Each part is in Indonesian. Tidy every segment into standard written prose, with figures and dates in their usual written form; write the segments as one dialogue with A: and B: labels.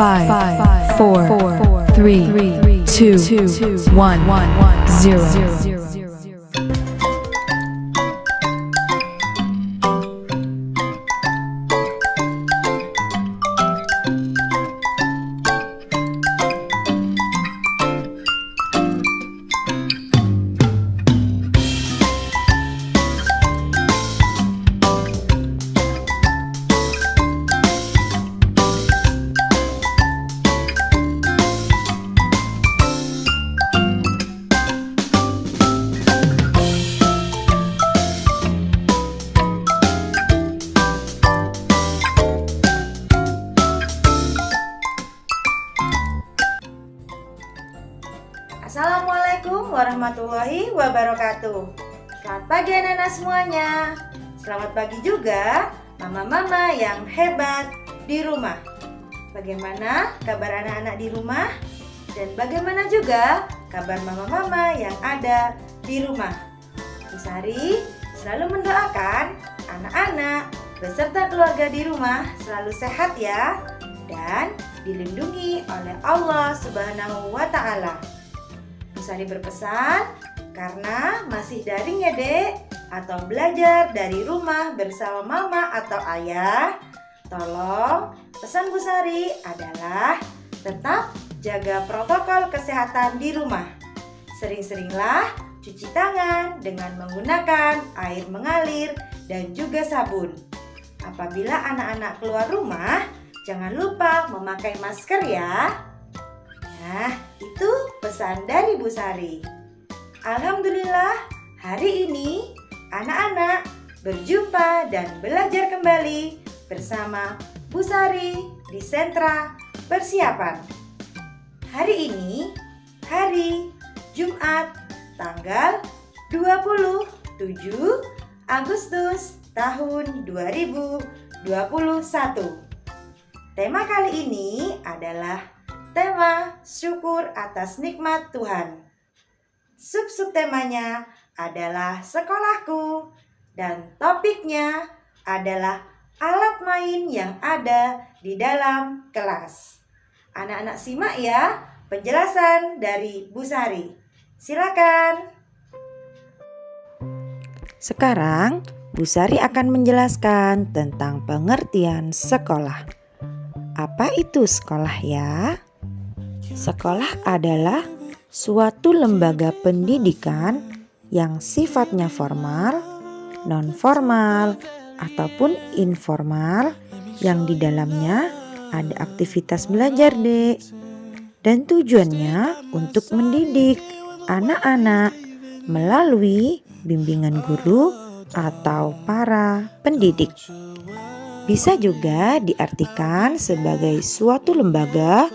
A: 5, 4, 3, 2, 1, 0.
B: Assalamualaikum warahmatullahi wabarakatuh. Selamat pagi anak-anak semuanya. Selamat pagi juga mama-mama yang hebat di rumah. Bagaimana kabar anak-anak di rumah? Dan bagaimana juga kabar mama-mama yang ada di rumah? Bu Sari selalu mendoakan anak-anak beserta keluarga di rumah selalu sehat ya, dan dilindungi oleh Allah Subhanahu wa Ta'ala. Bu Sari berpesan, karena masih daring ya dek, atau belajar dari rumah bersama mama atau ayah, tolong pesan Bu Sari adalah tetap jaga protokol kesehatan di rumah. Sering-seringlah cuci tangan dengan menggunakan air mengalir dan juga sabun. Apabila anak-anak keluar rumah, jangan lupa memakai masker ya. Nah, itu pesan dari Bu Sari. Alhamdulillah, hari ini anak-anak berjumpa dan belajar kembali bersama Bu Sari di Sentra Persiapan. Hari ini, hari Jumat, tanggal 27 Agustus tahun 2021. Tema kali ini adalah tema syukur atas nikmat Tuhan. Sub temanya adalah sekolahku dan topiknya adalah alat main yang ada di dalam kelas. Anak-anak simak ya penjelasan dari Bu Sari. Silakan.
C: Sekarang Bu Sari akan menjelaskan tentang pengertian sekolah. Apa itu sekolah ya? Sekolah adalah suatu lembaga pendidikan yang sifatnya formal, non-formal, ataupun informal yang di dalamnya ada aktivitas belajar dek. Dan tujuannya untuk mendidik anak-anak melalui bimbingan guru atau para pendidik. Bisa juga diartikan sebagai suatu lembaga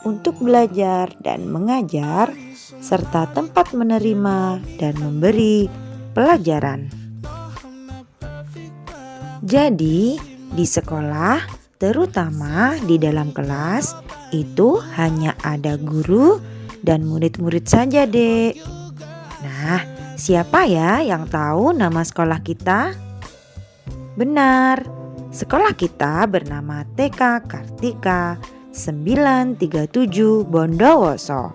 C: untuk belajar dan mengajar, serta tempat menerima dan memberi pelajaran. Jadi, di sekolah, terutama di dalam kelas, itu hanya ada guru dan murid-murid saja, dek. Nah, siapa ya yang tahu nama sekolah kita? Benar, sekolah kita bernama TK Kartika 937 Bondowoso.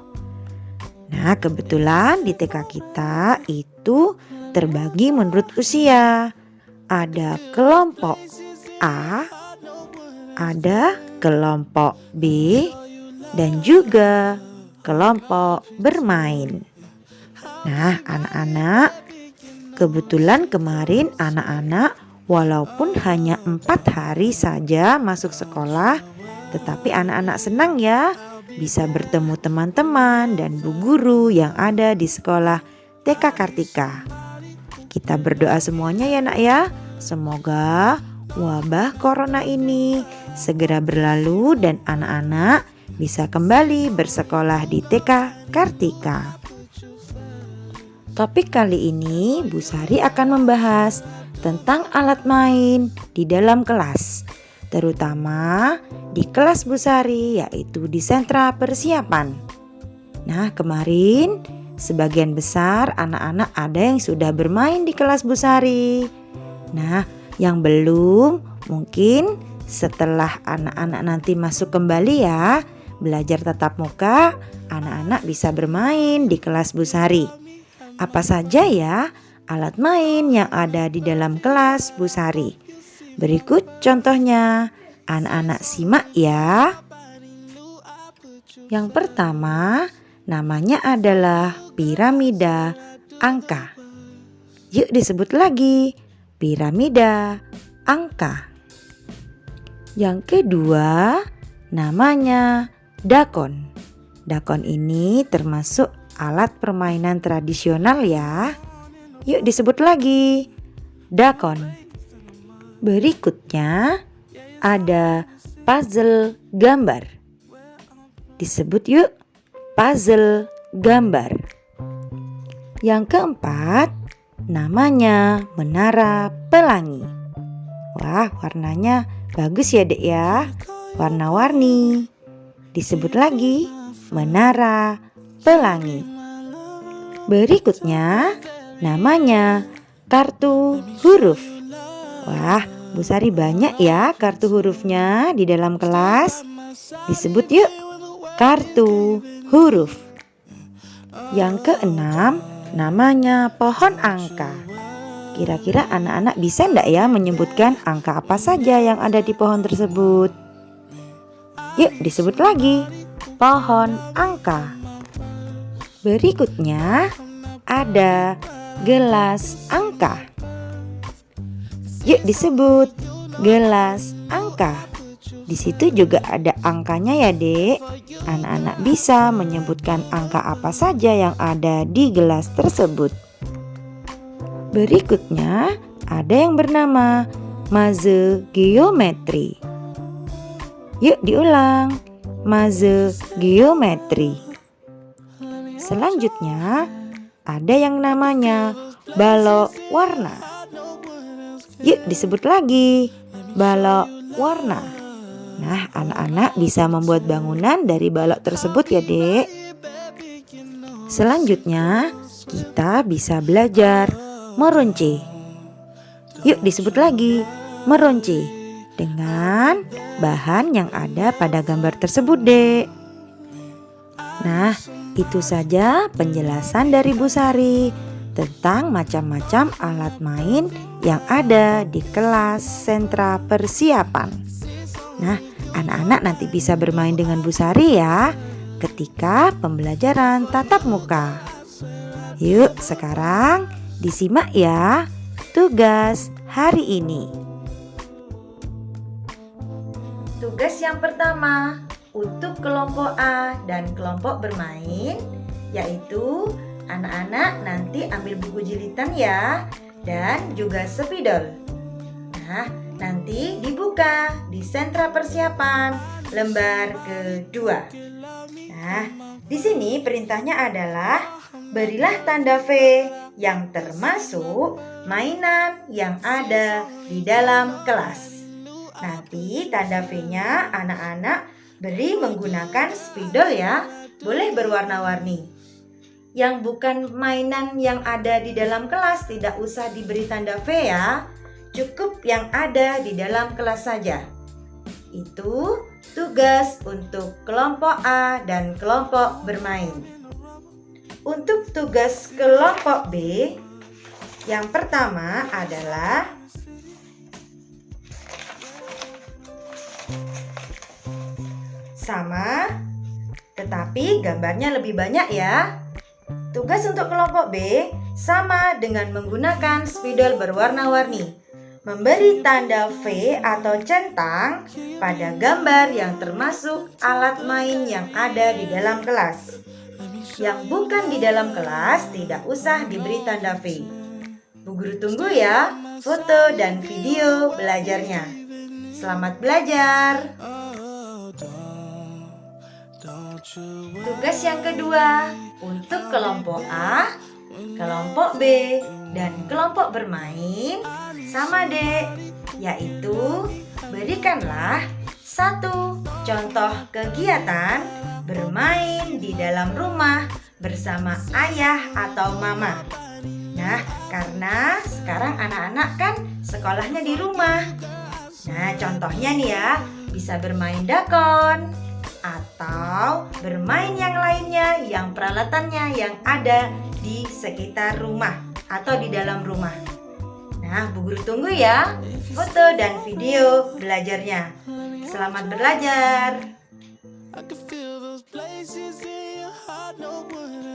C: Nah, kebetulan di TK kita itu terbagi menurut usia. Ada kelompok A, ada kelompok B, dan juga kelompok bermain. Nah, anak-anak, kebetulan kemarin anak-anak walaupun hanya 4 hari saja masuk sekolah, tetapi anak-anak senang ya bisa bertemu teman-teman dan bu guru yang ada di sekolah TK Kartika. Kita berdoa semuanya ya nak ya. Semoga wabah corona ini segera berlalu dan anak-anak bisa kembali bersekolah di TK Kartika. Topik kali ini Bu Sari akan membahas tentang alat main di dalam kelas, terutama di kelas Bu Sari, yaitu di sentra persiapan. Nah, kemarin sebagian besar anak-anak ada yang sudah bermain di kelas Bu Sari. Nah, yang belum mungkin setelah anak-anak nanti masuk kembali ya, belajar tatap muka, anak-anak bisa bermain di kelas Bu Sari. Apa saja ya alat main yang ada di dalam kelas Bu Sari? Berikut contohnya, anak-anak simak ya. Yang pertama, namanya adalah piramida angka. Yuk disebut lagi, piramida angka. Yang kedua, namanya dakon. Dakon ini termasuk alat permainan tradisional ya. Yuk disebut lagi, dakon. Berikutnya ada puzzle gambar. Disebut yuk, puzzle gambar. Yang keempat, namanya menara pelangi. Wah, warnanya bagus ya Dek ya, warna-warni. Disebut lagi, menara pelangi. Berikutnya, namanya kartu huruf. Wah, Bu Sari banyak ya kartu hurufnya di dalam kelas. Disebut yuk, kartu huruf. Yang keenam, namanya pohon angka. Kira-kira anak-anak bisa enggak ya menyebutkan angka apa saja yang ada di pohon tersebut? Yuk disebut lagi, pohon angka. Berikutnya ada gelas angka. Yuk disebut, gelas angka. Di situ juga ada angkanya ya Dek. Anak-anak bisa menyebutkan angka apa saja yang ada di gelas tersebut. Berikutnya ada yang bernama maze geometri. Yuk diulang, maze geometri. Selanjutnya ada yang namanya balok warna. Yuk disebut lagi, balok warna. Nah, anak-anak bisa membuat bangunan dari balok tersebut ya Dek. Selanjutnya kita bisa belajar meronce. Yuk disebut lagi, meronce, dengan bahan yang ada pada gambar tersebut Dek. Nah, itu saja penjelasan dari Bu Sari tentang macam-macam alat main yang ada di kelas sentra persiapan. Nah, anak-anak nanti bisa bermain dengan Bu Sari ya ketika pembelajaran tatap muka. Yuk sekarang disimak ya tugas hari ini.
B: Tugas yang pertama untuk kelompok A dan kelompok bermain, yaitu anak-anak nanti ambil buku jilitan ya, dan juga spidol. Nah, nanti dibuka di sentra persiapan lembar kedua. Nah, di sini perintahnya adalah berilah tanda V yang termasuk mainan yang ada di dalam kelas. Nanti tanda V-nya anak-anak beri menggunakan spidol ya, boleh berwarna-warni. Yang bukan mainan yang ada di dalam kelas tidak usah diberi tanda V ya, cukup yang ada di dalam kelas saja. Itu tugas untuk kelompok A dan kelompok bermain. Untuk tugas kelompok B, yang pertama adalah sama, tetapi gambarnya lebih banyak ya. Tugas untuk kelompok B sama dengan menggunakan spidol berwarna-warni. Memberi tanda V atau centang pada gambar yang termasuk alat main yang ada di dalam kelas. Yang bukan di dalam kelas tidak usah diberi tanda V. Bu Guru tunggu ya foto dan video belajarnya. Selamat belajar. Tugas yang kedua untuk kelompok A, kelompok B, dan kelompok bermain sama Dek, yaitu berikanlah satu contoh kegiatan bermain di dalam rumah bersama ayah atau mama. Nah, karena sekarang anak-anak kan sekolahnya di rumah. Nah, contohnya nih ya, bisa bermain dakon atau bermain yang lainnya yang peralatannya yang ada di sekitar rumah atau di dalam rumah. Nah, Bu Guru tunggu ya foto dan video belajarnya. Selamat belajar.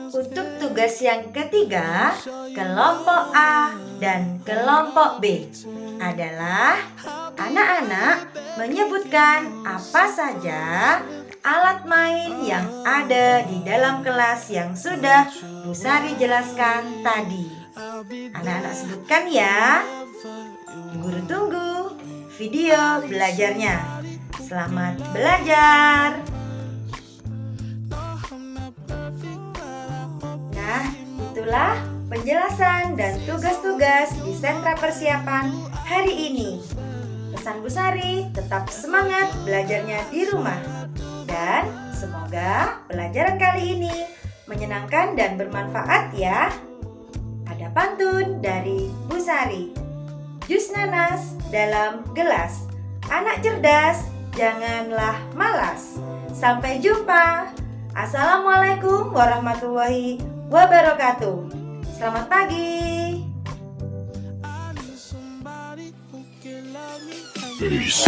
B: Untuk tugas yang ketiga, kelompok A dan kelompok B adalah anak-anak menyebutkan apa saja alat main yang ada di dalam kelas yang sudah Bu Sari jelaskan tadi. Anak-anak sebutkan ya. Guru tunggu video belajarnya. Selamat belajar. Nah, itulah penjelasan dan tugas-tugas di sentra persiapan hari ini. Pesan Bu Sari, tetap semangat belajarnya di rumah. Dan semoga pelajaran kali ini menyenangkan dan bermanfaat ya. Ada pantun dari Bu Sari. Jus nanas dalam gelas. Anak cerdas, janganlah malas. Sampai jumpa. Assalamualaikum warahmatullahi wabarakatuh. Selamat pagi.
D: Peace.